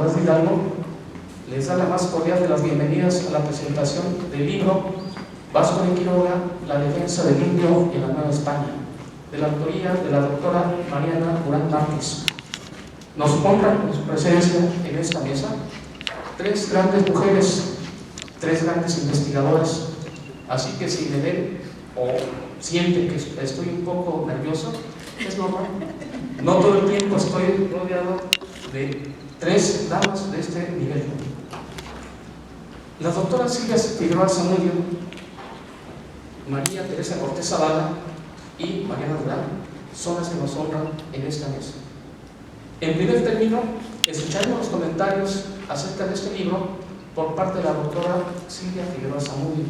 Nicolás de Hidalgo, les da la más cordial de las bienvenidas a la presentación del libro Vasco de Quiroga, la defensa del indio en la Nueva España, de la autoría de la doctora Mariana Durán Márquez. Nos honra con su presencia en esta mesa tres grandes mujeres, tres grandes investigadoras, así que si me ven o sienten que estoy un poco nervioso, es normal. No todo el tiempo estoy rodeado de tres damas de este nivel. Las doctoras Silvia Figueroa Zamudio, María Teresa Cortés Zavala y Mariana Durán son las que nos honran en esta mesa. En primer término, escucharemos los comentarios acerca de este libro por parte de la doctora Silvia Figueroa Zamudio.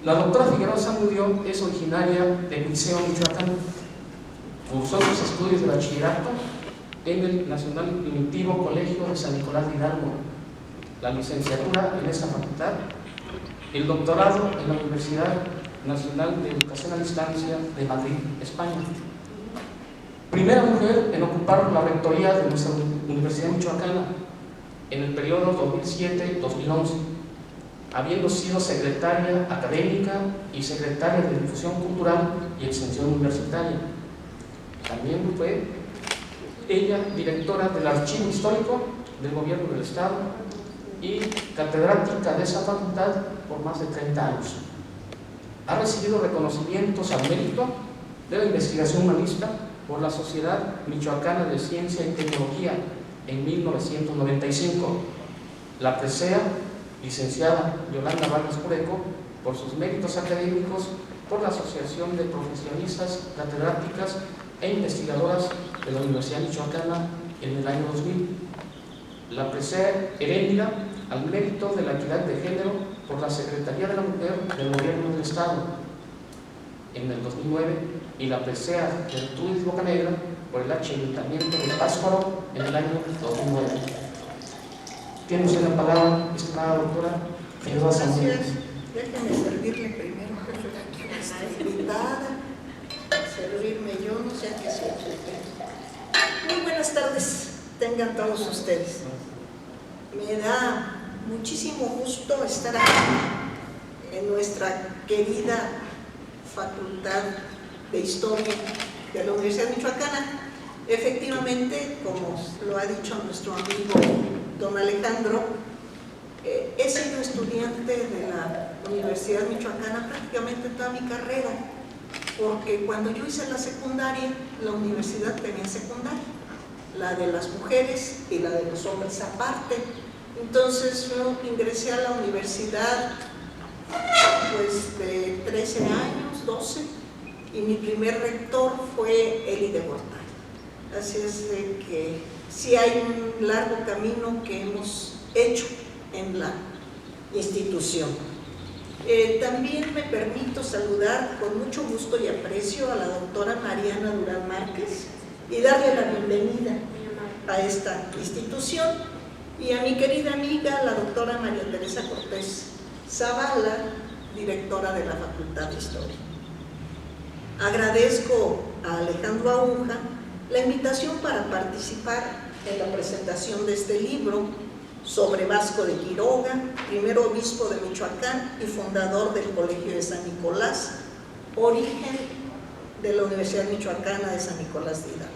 La doctora Figueroa Zamudio es originaria de Liceo, Michoacán. Cursó sus estudios de bachillerato en el Nacional Primitivo Colegio de San Nicolás de Hidalgo, la licenciatura en esta facultad, el doctorado en la Universidad Nacional de Educación a Distancia de Madrid, España. Primera mujer en ocupar la rectoría de nuestra Universidad Michoacana en el periodo 2007-2011, habiendo sido secretaria académica y secretaria de Difusión Cultural y Extensión Universitaria. También fue ella directora del Archivo Histórico del Gobierno del Estado y catedrática de esa facultad por más de 30 años. Ha recibido reconocimientos al mérito de la investigación humanista por la Sociedad Michoacana de Ciencia y Tecnología en 1995, la presea licenciada Yolanda Vargas Pureco por sus méritos académicos por la Asociación de Profesionistas Catedráticas e Investigadoras de la Universidad Michoacana en el año 2000, la presea Heréndira al mérito de la equidad de género por la Secretaría de la Mujer del Gobierno del Estado en el 2009 y la presea Gertrudis Bocanegra por el Ayuntamiento de Pátzcuaro en el año 2009. Tiene usted la palabra, estimada doctora Figueroa Zamudio. Gracias. Déjeme servirle primero, aquí está invitada. Servirme yo, no sé a qué sea. Muy buenas tardes, tengan todos ustedes. Me da muchísimo gusto estar aquí en nuestra querida Facultad de Historia de la Universidad Michoacana. Efectivamente, como lo ha dicho nuestro amigo don Alejandro, he sido estudiante de la Universidad Michoacana prácticamente toda mi carrera, porque cuando yo hice la secundaria, la universidad tenía secundaria, la de las mujeres y la de los hombres aparte. Entonces yo ingresé a la universidad pues de 13 años, 12, y mi primer rector fue Eli de Gortari. Así es de que sí hay un largo camino que hemos hecho en la institución. También me permito saludar con mucho gusto y aprecio a la doctora Mariana Durán Márquez y darle la bienvenida a esta institución, y a mi querida amiga la doctora María Teresa Cortés Zavala, directora de la Facultad de Historia. Agradezco a Alejandro Aúja la invitación para participar en la presentación de este libro sobre Vasco de Quiroga, primer obispo de Michoacán y fundador del Colegio de San Nicolás, origen de la Universidad Michoacana de San Nicolás de Hidalgo.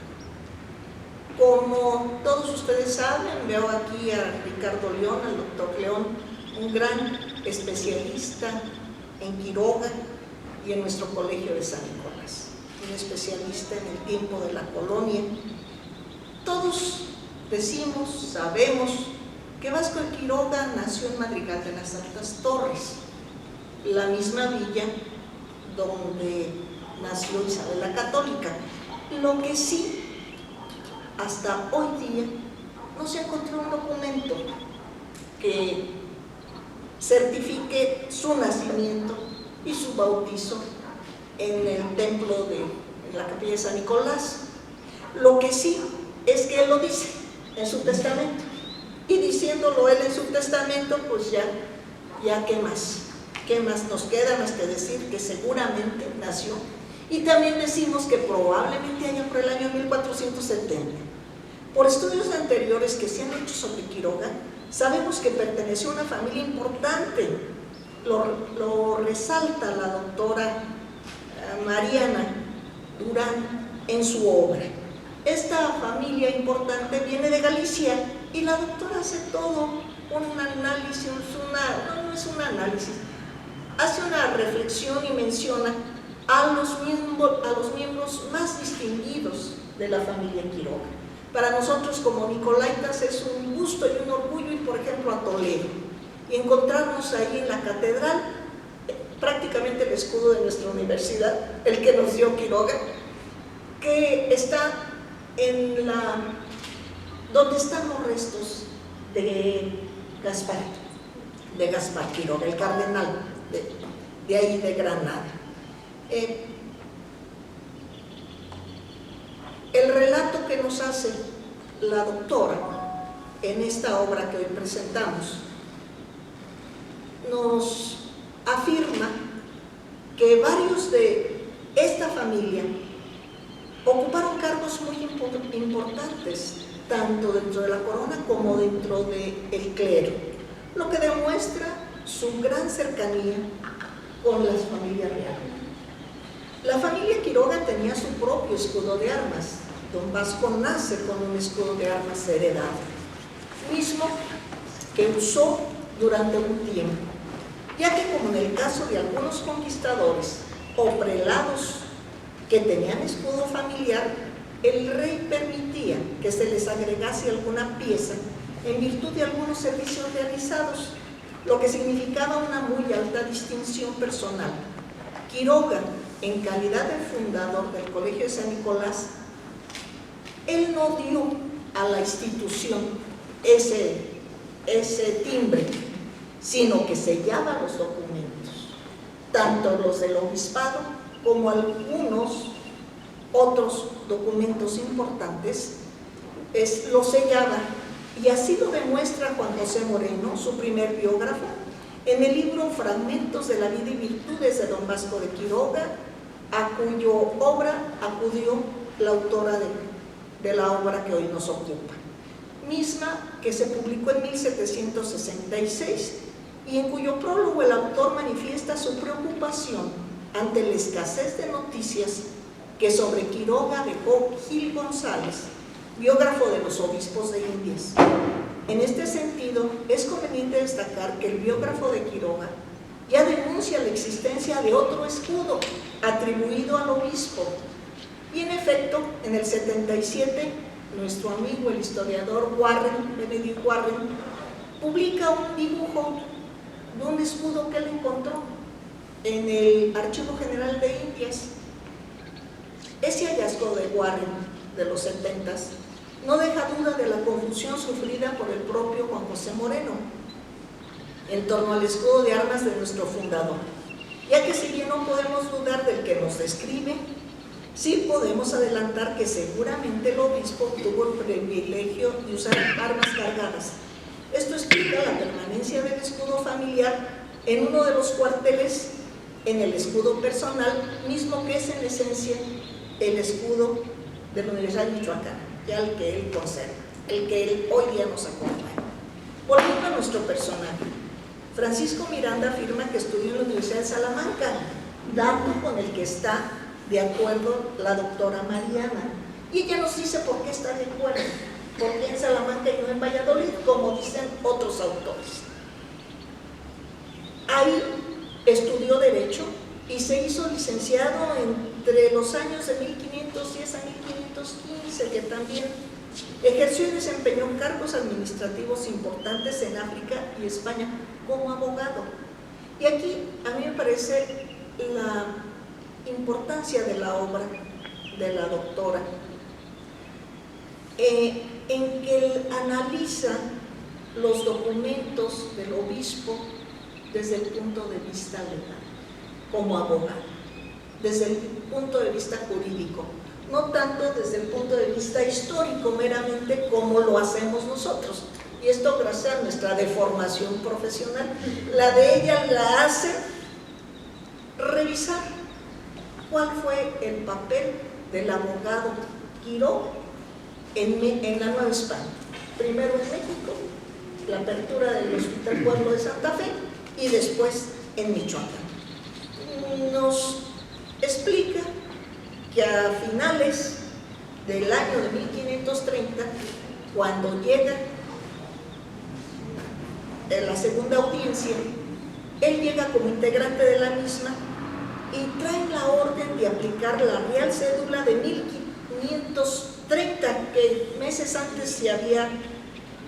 Como todos ustedes saben, veo aquí a Ricardo León, al doctor León, un gran especialista en Quiroga y en nuestro Colegio de San Nicolás, un especialista en el tiempo de la colonia. Todos decimos, sabemos que Vasco de Quiroga nació en Madrigal de las Altas Torres, la misma villa donde nació Isabel la Católica. Lo que sí, hasta hoy día no se encontró un documento que certifique su nacimiento y su bautizo en el templo en la capilla de San Nicolás. Lo que sí es que él lo dice en su testamento, y diciéndolo él en su testamento, pues ya qué más nos queda más que decir que seguramente nació. Y también decimos que probablemente haya por el año 1470, Por estudios anteriores que se han hecho sobre Quiroga, sabemos que perteneció a una familia importante. Lo resalta la doctora Mariana Durán en su obra. Esta familia importante viene de Galicia y la doctora hace todo un análisis, no es un análisis, hace una reflexión y menciona a los miembros más distinguidos de la familia Quiroga. Para nosotros como nicolaitas es un gusto y un orgullo ir, por ejemplo, a Toledo y encontrarnos ahí en la catedral, prácticamente el escudo de nuestra universidad, el que nos dio Quiroga, que está donde están los restos de Gaspar Quiroga, el cardenal de ahí de Granada. El relato que nos hace la doctora en esta obra que hoy presentamos nos afirma que varios de esta familia ocuparon cargos muy importantes, tanto dentro de la corona como dentro del clero, lo que demuestra su gran cercanía con la familia real. La familia Quiroga tenía su propio escudo de armas. Don Vasco nace con un escudo de armas heredado, mismo que usó durante un tiempo, ya que como en el caso de algunos conquistadores o prelados que tenían escudo familiar, el rey permitía que se les agregase alguna pieza en virtud de algunos servicios realizados, lo que significaba una muy alta distinción personal. Quiroga, en calidad de fundador del Colegio de San Nicolás, él no dio a la institución ese timbre, sino que sellaba los documentos, tanto los del obispado como algunos otros documentos importantes, los sellaba, y así lo demuestra Juan José Moreno, su primer biógrafo, en el libro Fragmentos de la vida y virtudes de Don Vasco de Quiroga, a cuya obra acudió la autora de la obra que hoy nos ocupa, misma que se publicó en 1766 y en cuyo prólogo el autor manifiesta su preocupación ante la escasez de noticias que sobre Quiroga dejó Gil González, biógrafo de los obispos de Indias. En este sentido, es conveniente destacar que el biógrafo de Quiroga ya denuncia la existencia de otro escudo atribuido al obispo. Y en efecto, en el 77, nuestro amigo el historiador Benedict Warren, publica un dibujo de un escudo que él encontró en el Archivo General de Indias. Ese hallazgo de Warren de los 70s no deja duda de la confusión sufrida por el propio Juan José Moreno en torno al escudo de armas de nuestro fundador, ya que si bien no podemos dudar del que nos describe, sí podemos adelantar que seguramente el obispo tuvo el privilegio de usar armas cargadas. Esto explica la permanencia del escudo familiar en uno de los cuarteles en el escudo personal, mismo que es en esencia el escudo de la Universidad de Michoacán, ya el que él conserva, el que él hoy día nos acompaña. Volviendo a nuestro personaje, Francisco Miranda afirma que estudió en la Universidad de Salamanca, dato con el que está de acuerdo la doctora Mariana, y ella nos dice por qué está de acuerdo, por qué en Salamanca y no en Valladolid, como dicen otros autores. Ahí estudió Derecho y se hizo licenciado entre los años de 1510 a 1515, que también ejerció y desempeñó cargos administrativos importantes en África y España como abogado. Y aquí a mí me parece la importancia de la obra de la doctora, en que él analiza los documentos del obispo desde el punto de vista legal, como abogado, desde el punto de vista jurídico, no tanto desde el punto de vista histórico meramente como lo hacemos nosotros. Y esto gracias a nuestra deformación profesional. La de ella la hace revisar cuál fue el papel del abogado Quiroga en la Nueva España. Primero en México, la apertura del Hospital Pueblo de Santa Fe, y después en Michoacán. Nos explica que a finales del año de 1530, cuando llega la segunda audiencia, él llega como integrante de la misma y trae la orden de aplicar la Real Cédula de 1530, que meses antes se había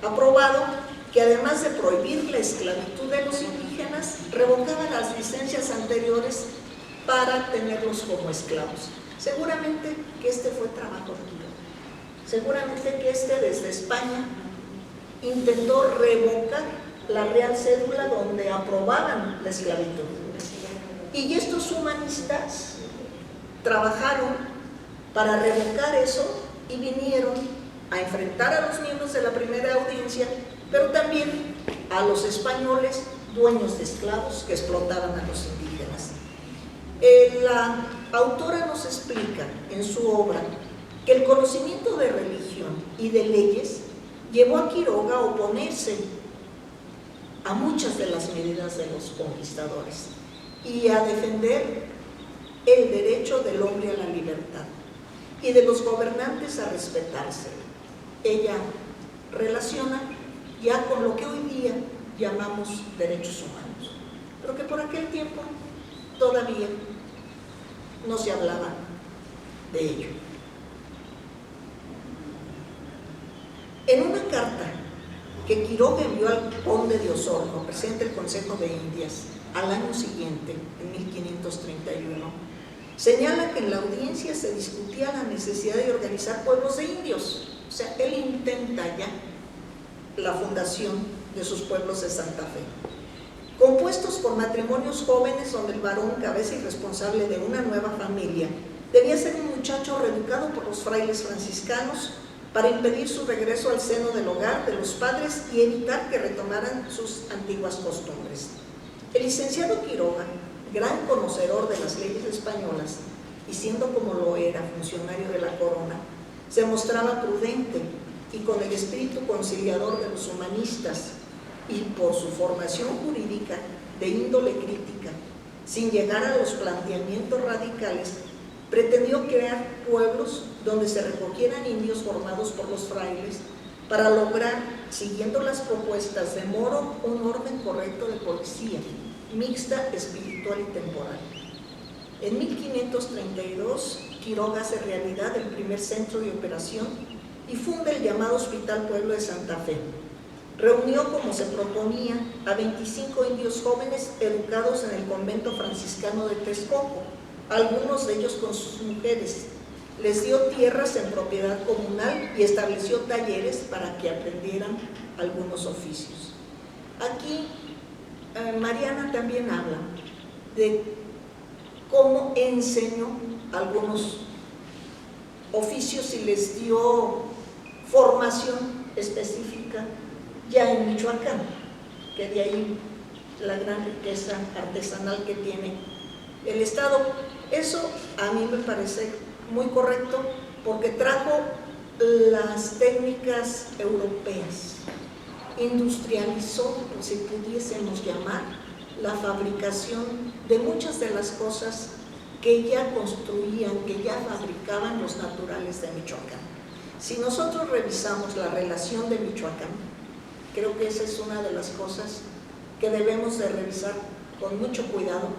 aprobado, que además de prohibir la esclavitud de los indígenas, revocaba las licencias anteriores para tenerlos como esclavos. Seguramente que este fue trabajo duro. Seguramente que desde España intentó revocar la Real Cédula donde aprobaban la esclavitud. Y estos humanistas trabajaron para revocar eso y vinieron a enfrentar a los miembros de la primera audiencia, pero también a los españoles dueños de esclavos que explotaban a los indígenas. La autora nos explica en su obra que el conocimiento de religión y de leyes llevó a Quiroga a oponerse a muchas de las medidas de los conquistadores y a defender el derecho del hombre a la libertad y de los gobernantes a respetarse. Ella relaciona ya con lo que hoy día llamamos derechos humanos, pero que por aquel tiempo todavía no se hablaba de ello. En una carta que Quiroga envió al conde de Osorno, presidente del Consejo de Indias, al año siguiente, en 1531, señala que en la audiencia se discutía la necesidad de organizar pueblos de indios. O sea, él intenta ya la fundación de sus pueblos de Santa Fe, compuestos por matrimonios jóvenes donde el varón, cabeza y responsable de una nueva familia, debía ser un muchacho reeducado por los frailes franciscanos para impedir su regreso al seno del hogar de los padres y evitar que retomaran sus antiguas costumbres. El licenciado Quiroga, gran conocedor de las leyes españolas y siendo como lo era funcionario de la corona, se mostraba prudente y con el espíritu conciliador de los humanistas y por su formación jurídica de índole crítica, sin llegar a los planteamientos radicales, pretendió crear pueblos donde se recogieran indios formados por los frailes para lograr, siguiendo las propuestas de Moro, un orden correcto de policía, mixta, espiritual y temporal. En 1532, Quiroga hace realidad el primer centro de operación y funda el llamado Hospital Pueblo de Santa Fe. Reunió, como se proponía, a 25 indios jóvenes educados en el convento franciscano de Texcoco, algunos de ellos con sus mujeres. Les dio tierras en propiedad comunal y estableció talleres para que aprendieran algunos oficios. Aquí Mariana también habla de cómo enseñó algunos oficios y les dio formación específica ya en Michoacán, que de ahí la gran riqueza artesanal que tiene el Estado. Eso a mí me parece muy correcto porque trajo las técnicas europeas, industrializó, si pudiésemos llamar, la fabricación de muchas de las cosas que ya construían, que ya fabricaban los naturales de Michoacán. Si nosotros revisamos la relación de Michoacán, creo que esa es una de las cosas que debemos de revisar con mucho cuidado,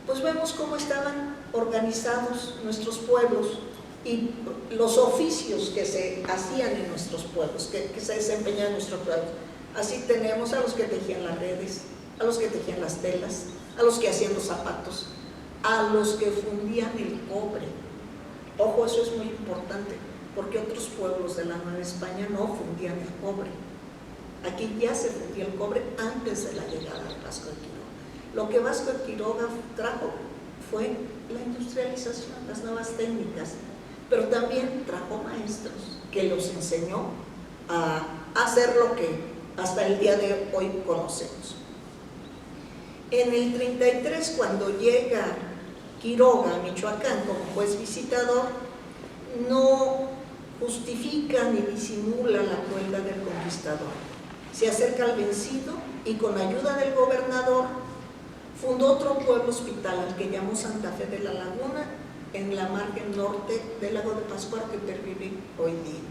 pues vemos cómo estaban organizados nuestros pueblos y los oficios que se hacían en nuestros pueblos, que se desempeñaban en nuestros pueblos. Así tenemos a los que tejían las redes, a los que tejían las telas, a los que hacían los zapatos, a los que fundían el cobre. Ojo, eso es muy importante, porque otros pueblos de la Nueva España no fundían el cobre. Aquí ya se fundía el cobre antes de la llegada de Vasco de Quiroga. Lo que Vasco de Quiroga trajo fue la industrialización, las nuevas técnicas, pero también trajo maestros que los enseñó a hacer lo que hasta el día de hoy conocemos. En el 33, cuando llega Quiroga a Michoacán como juez visitador, no justifican y disimulan la crueldad del conquistador. Se acerca al vencido y con ayuda del gobernador fundó otro pueblo hospital al que llamó Santa Fe de la Laguna, en la margen norte del lago de Pátzcuaro que pervive hoy día.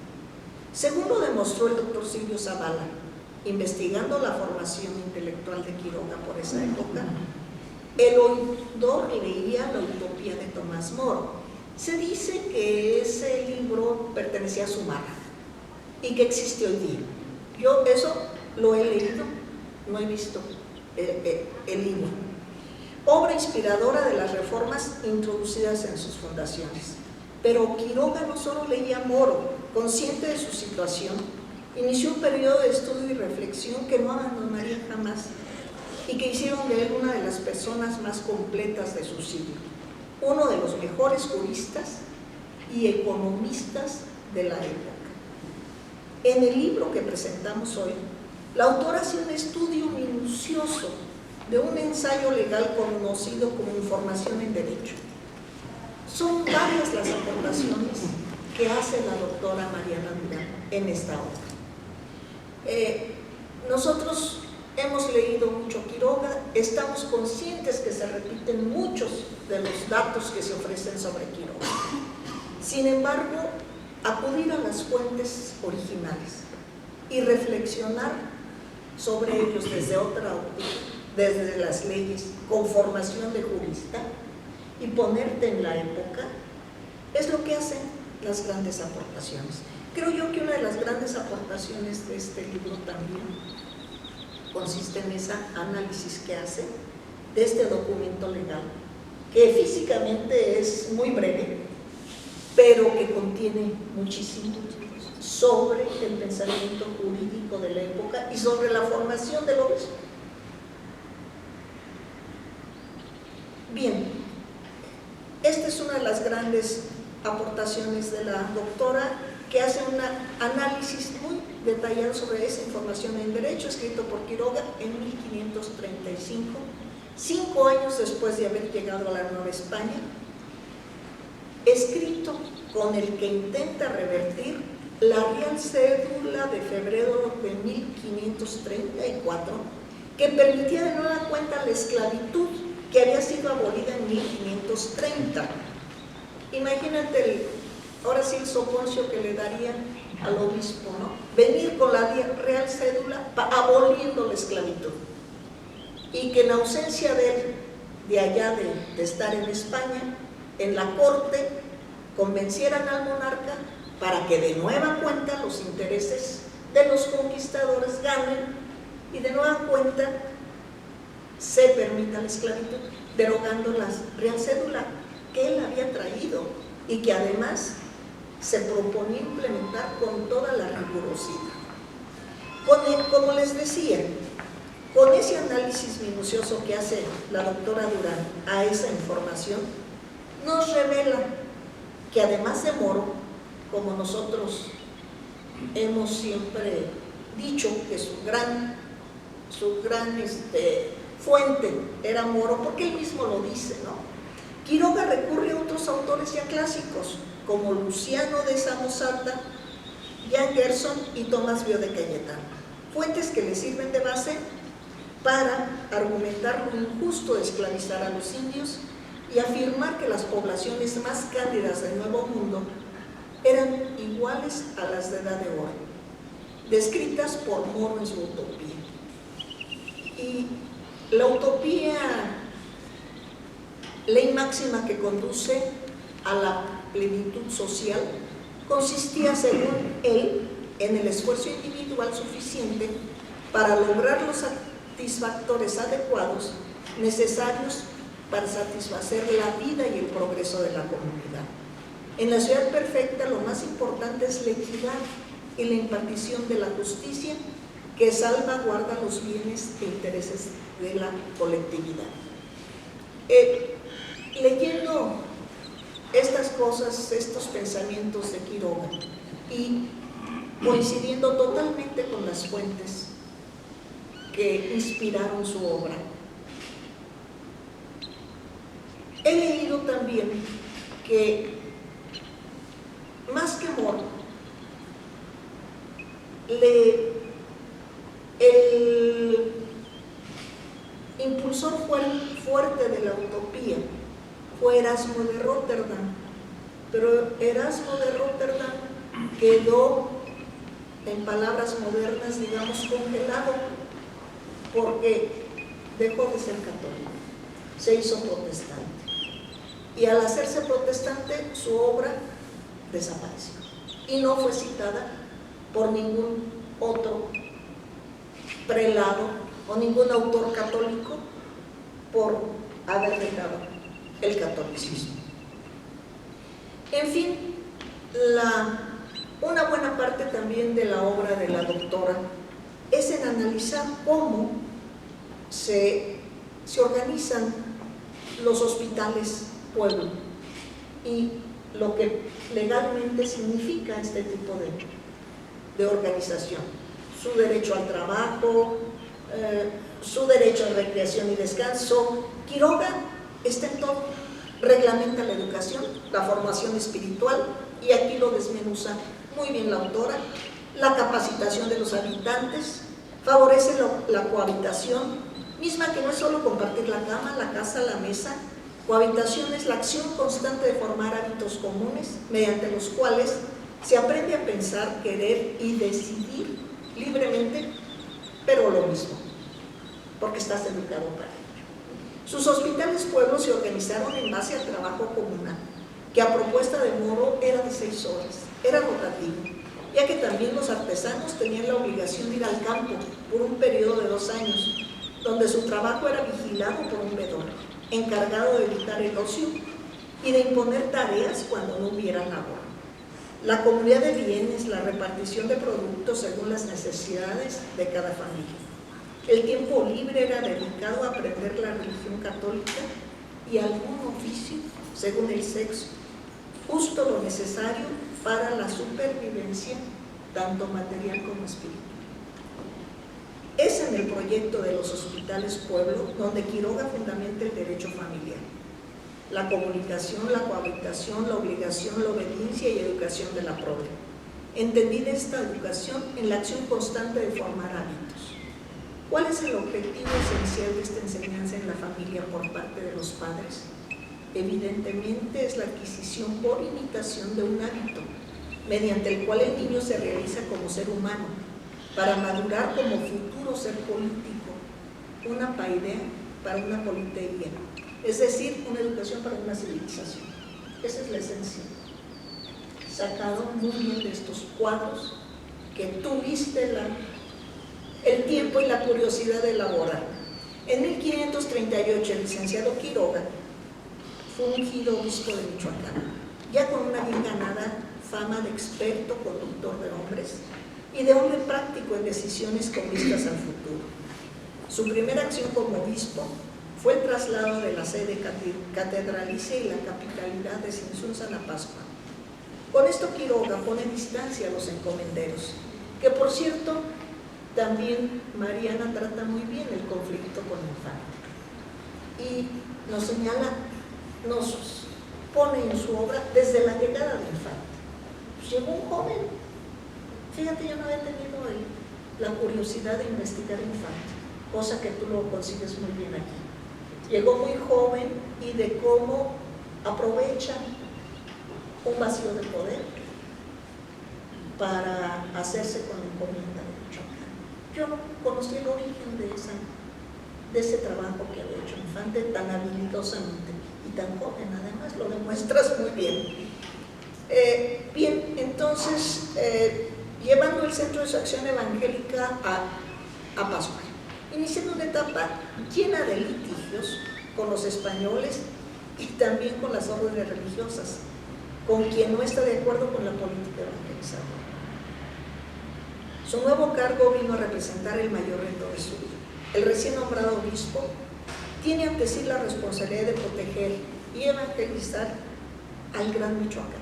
Según lo demostró el doctor Silvio Zavala, investigando la formación intelectual de Quiroga por esa época, el oidor leía La Utopía de Tomás Moro. Se dice que ese libro pertenecía a Zumárraga y que existe hoy día. Yo eso lo he leído, no he visto el libro. Obra inspiradora de las reformas introducidas en sus fundaciones. Pero Quiroga no solo leía Moro, consciente de su situación, inició un periodo de estudio y reflexión que no abandonaría jamás y que hicieron de él una de las personas más completas de su siglo, uno de los mejores juristas y economistas de la época. En el libro que presentamos hoy, la autora hace un estudio minucioso de un ensayo legal conocido como Información en Derecho. Son varias las aportaciones que hace la doctora Mariana Durán en esta obra. Nosotros hemos leído mucho Quiroga, estamos conscientes que se repiten muchos de los datos que se ofrecen sobre Quiroga. Sin embargo, acudir a las fuentes originales y reflexionar sobre ellos desde otra óptica, desde las leyes, con formación de jurista, y ponerte en la época, es lo que hacen las grandes aportaciones. Creo yo que una de las grandes aportaciones de este libro también consiste en ese análisis que hace de este documento legal, que físicamente es muy breve, pero que contiene muchísimo sobre el pensamiento jurídico de la época y sobre la formación del obispo. Bien, esta es una de las grandes aportaciones de la doctora, que hace un análisis muy detallado sobre esa información en derecho, escrito por Quiroga en 1535, 5 años después de haber llegado a la Nueva España, escrito con el que intenta revertir la Real Cédula de febrero de 1534, que permitía de nueva cuenta la esclavitud que había sido abolida en 1530. Imagínate ahora sí el soponcio que le darían al obispo, ¿no? Venir con la Real Cédula aboliendo la esclavitud, y que en ausencia de él, de allá de estar en España, en la corte, convencieran al monarca para que de nueva cuenta los intereses de los conquistadores ganen y de nueva cuenta se permita la esclavitud, derogando la Real Cédula que él había traído y que además se proponía implementar con toda la rigurosidad. Como les decía, con ese análisis minucioso que hace la doctora Durán a esa información, nos revela que además de Moro, como nosotros hemos siempre dicho que su gran fuente era Moro, porque él mismo lo dice, ¿no? Quiroga recurre a otros autores ya clásicos, como Luciano de Samosata, Jan Gerson y Tomás Bio de Cayetano, fuentes que le sirven de base para argumentar lo injusto de esclavizar a los indios y afirmar que las poblaciones más cálidas del Nuevo Mundo eran iguales a las de Edad de Oro, descritas por Moro en su Utopía. Y la Utopía, ley máxima que conduce a la plenitud social, consistía, según él, en el esfuerzo individual suficiente para lograr los satisfactores adecuados necesarios para satisfacer la vida y el progreso de la comunidad. En la ciudad perfecta lo más importante es la equidad y la impartición de la justicia que salvaguarda los bienes e intereses de la colectividad. Leyendo estas cosas, estos pensamientos de Quiroga y coincidiendo totalmente con las fuentes que inspiraron su obra, he leído también que más que Moro, el impulsor fuerte de la utopía fue Erasmo de Róterdam, pero Erasmo de Róterdam quedó, en palabras modernas, digamos, congelado, porque dejó de ser católico, se hizo protestante. Y al hacerse protestante, su obra desapareció y no fue citada por ningún otro prelado o ningún autor católico por haber dejado el catolicismo. En fin, una buena parte también de la obra de la doctora es en analizar cómo se organizan los hospitales pueblo y lo que legalmente significa este tipo de organización, su derecho al trabajo, su derecho a recreación y descanso. Quiroga está en todo, reglamenta la educación, la formación espiritual, y aquí lo desmenuza muy bien la autora, la capacitación de los habitantes, favorece la cohabitación, misma que no es solo compartir la cama, la casa, la mesa. Cohabitación es la acción constante de formar hábitos comunes mediante los cuales se aprende a pensar, querer y decidir libremente, pero lo mismo, porque estás educado para ello. Sus hospitales pueblos se organizaron en base al trabajo comunal, que a propuesta de Moro era de 6 horas, era rotativo, ya que también los artesanos tenían la obligación de ir al campo por un periodo de 2 años, donde su trabajo era vigilado por un vedor, encargado de evitar el ocio y de imponer tareas cuando no hubiera labor. La comunidad de bienes, la repartición de productos según las necesidades de cada familia. El tiempo libre era dedicado a aprender la religión católica y algún oficio según el sexo, justo lo necesario para la supervivencia, tanto material como espiritual. Es en el proyecto de los hospitales pueblo donde Quiroga fundamenta el derecho familiar, la comunicación, la cohabitación, la obligación, la obediencia y educación de la prole. Entendida esta educación en la acción constante de formar hábitos. ¿Cuál es el objetivo esencial de esta enseñanza en la familia por parte de los padres? Evidentemente es la adquisición por imitación de un hábito, mediante el cual el niño se realiza como ser humano, para madurar como futuro ser político, una paidea para una politeía, es decir, una educación para una civilización. Esa es la esencia, sacado muy bien de estos cuadros que tuviste el tiempo y la curiosidad de elaborar. En 1538 el licenciado Quiroga fue ungido obispo de Michoacán, ya con una bien ganada fama de experto conductor de hombres y de hombre práctico en decisiones con vistas al futuro. Su primera acción como obispo fue el traslado de la sede catedralicia y la capitalidad de Sinsunzan a Pascua. Con esto Quiroga pone distancia a los encomenderos, que por cierto también Mariana trata muy bien el conflicto con Infante y nos señala, nos pone en su obra desde la llegada de Infante. Llegó un joven, fíjate, yo no había tenido la curiosidad de investigar Infante, cosa que tú lo consigues muy bien aquí. Llegó muy joven y de cómo aprovecha un vacío de poder para hacerse con la encomienda de Michoacán. Yo no conocí el origen de ese trabajo que había hecho Infante tan habilidosamente y tan joven, además, lo demuestras muy bien. Bien, entonces, llevando el centro de su acción evangélica a Pascua, iniciando una etapa llena de litigios con los españoles y también con las órdenes religiosas, con quien no está de acuerdo con la política evangelizadora. Su nuevo cargo vino a representar el mayor reto de su vida. El recién nombrado obispo tiene ante sí la responsabilidad de proteger y evangelizar al Gran Michoacán,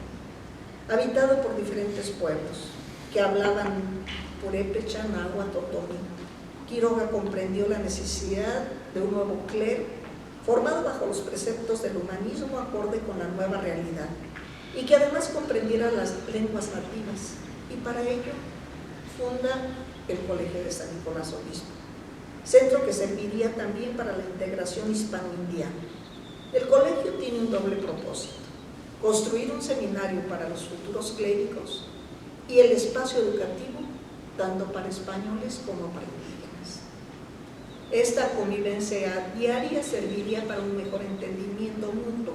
habitado por diferentes pueblos que hablaban purépecha, náhuatl, otomí. Quiroga comprendió la necesidad de un nuevo clero formado bajo los preceptos del humanismo acorde con la nueva realidad y que además comprendiera las lenguas nativas, y para ello funda el Colegio de San Nicolás Obispo, centro que serviría también para la integración hispano-indiana. El colegio tiene un doble propósito: construir un seminario para los futuros clérigos y el espacio educativo tanto para españoles como para indígenas. Esta convivencia diaria serviría para un mejor entendimiento mutuo,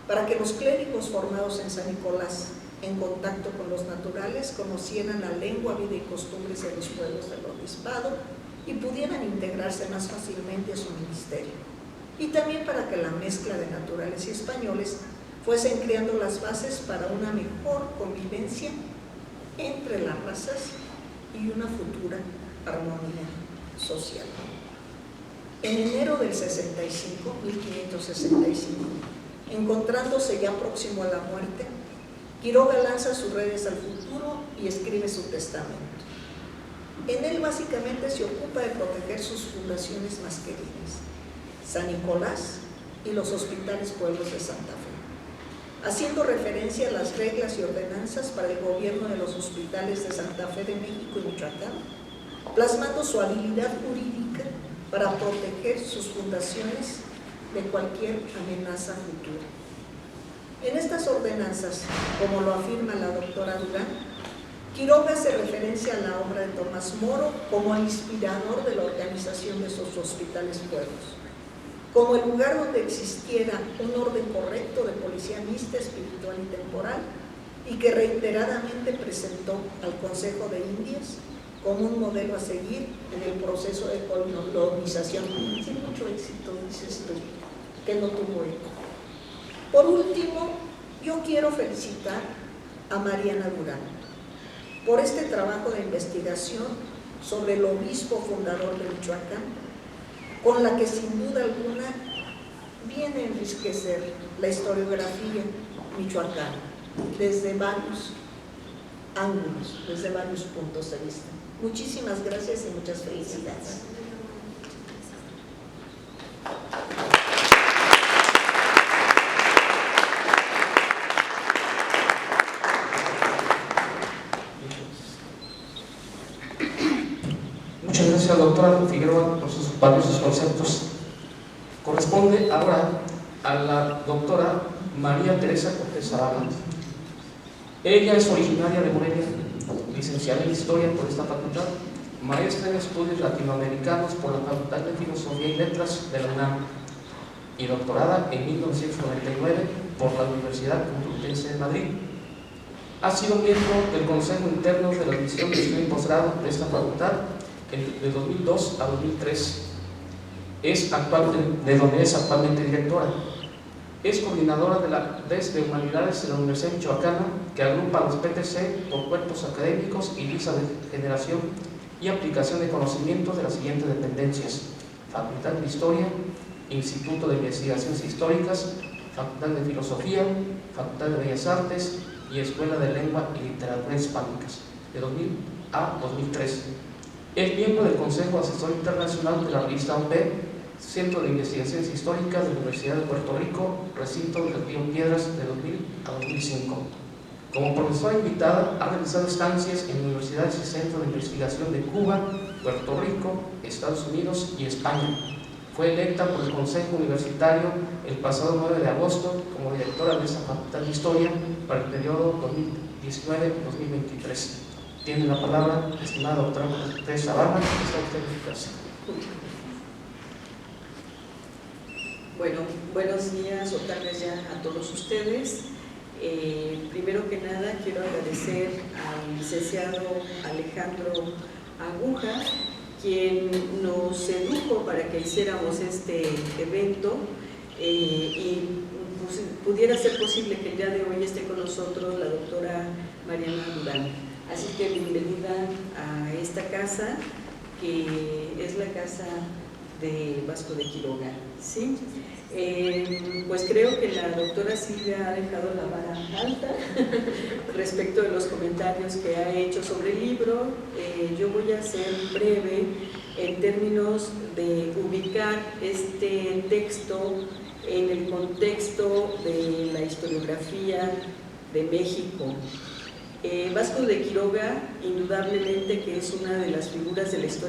para que los clérigos formados en San Nicolás, en contacto con los naturales, conocieran la lengua, vida y costumbres de los pueblos del obispado y pudieran integrarse más fácilmente a su ministerio. Y también para que la mezcla de naturales y españoles fuesen creando las bases para una mejor convivencia entre las razas y una futura armonía social. En enero del 1565, encontrándose ya próximo a la muerte, Quiroga lanza sus redes al futuro y escribe su testamento. En él básicamente se ocupa de proteger sus fundaciones más queridas, San Nicolás y los hospitales pueblos de Santa Fe, haciendo referencia a las reglas y ordenanzas para el gobierno de los hospitales de Santa Fe de México y Michoacán, plasmando su habilidad jurídica para proteger sus fundaciones de cualquier amenaza futura. En estas ordenanzas, como lo afirma la doctora Durán, Quiroga hace referencia a la obra de Tomás Moro como el inspirador de la organización de esos hospitales pueblos, como el lugar donde existiera un orden correcto de policía mixta, espiritual y temporal, y que reiteradamente presentó al Consejo de Indias como un modelo a seguir en el proceso de colonización. Sin mucho éxito, dices tú, que no tuvo eco. Por último, yo quiero felicitar a Mariana Durán por este trabajo de investigación sobre el obispo fundador de Michoacán, con la que sin duda alguna viene a enriquecer la historiografía michoacana desde varios ángulos, desde varios puntos de vista. Muchísimas gracias y muchas felicidades. Muchas gracias, doctora Figueroa, por sus valiosos conceptos. Corresponde ahora a la doctora María Teresa Cortés Zavala. Ella es originaria de Morelia, licenciada en Historia por esta facultad, maestra en Estudios Latinoamericanos por la Facultad de Filosofía y Letras de la UNAM y doctorada en 1999 por la Universidad Complutense de Madrid. Ha sido miembro del Consejo Interno de la División de Estudio y Posgrado de esta facultad de 2002 a 2003. De donde es actualmente directora. Es coordinadora de la DES de Humanidades de la Universidad Michoacana, que agrupa a los PTC por cuerpos académicos y visa de generación y aplicación de conocimientos de las siguientes dependencias: Facultad de Historia, Instituto de Investigaciones Históricas, Facultad de Filosofía, Facultad de Bellas Artes y Escuela de Lengua y Literatura Hispánicas, de 2000 a 2003. Es miembro del Consejo Asesor Internacional de la revista UNPE, Centro de Investigaciones Históricas de la Universidad de Puerto Rico, recinto del Río Piedras, de 2000 a 2005. Como profesora invitada, ha realizado estancias en universidades y centros de investigación de Cuba, Puerto Rico, Estados Unidos y España. Fue electa por el Consejo Universitario el pasado 9 de agosto como directora de esta Facultad de Historia para el periodo 2019-2023. Tiene la palabra, estimada doctora Cortés Zavala. Está usted en su casa. Bueno, buenos días o tardes ya a todos ustedes. Primero que nada quiero agradecer al licenciado Alejandro Aguja, quien nos sedujo para que hiciéramos este evento y pudiera ser posible que el día de hoy esté con nosotros la doctora Mariana Durán. Así que bienvenida a esta casa, que es la casa de Vasco de Quiroga, ¿sí? Pues creo que la doctora Silvia ha dejado la vara alta respecto de los comentarios que ha hecho sobre el libro. Yo voy a ser breve en términos de ubicar este texto en el contexto de la historiografía de México. Vasco de Quiroga, indudablemente que es una de las figuras de la historia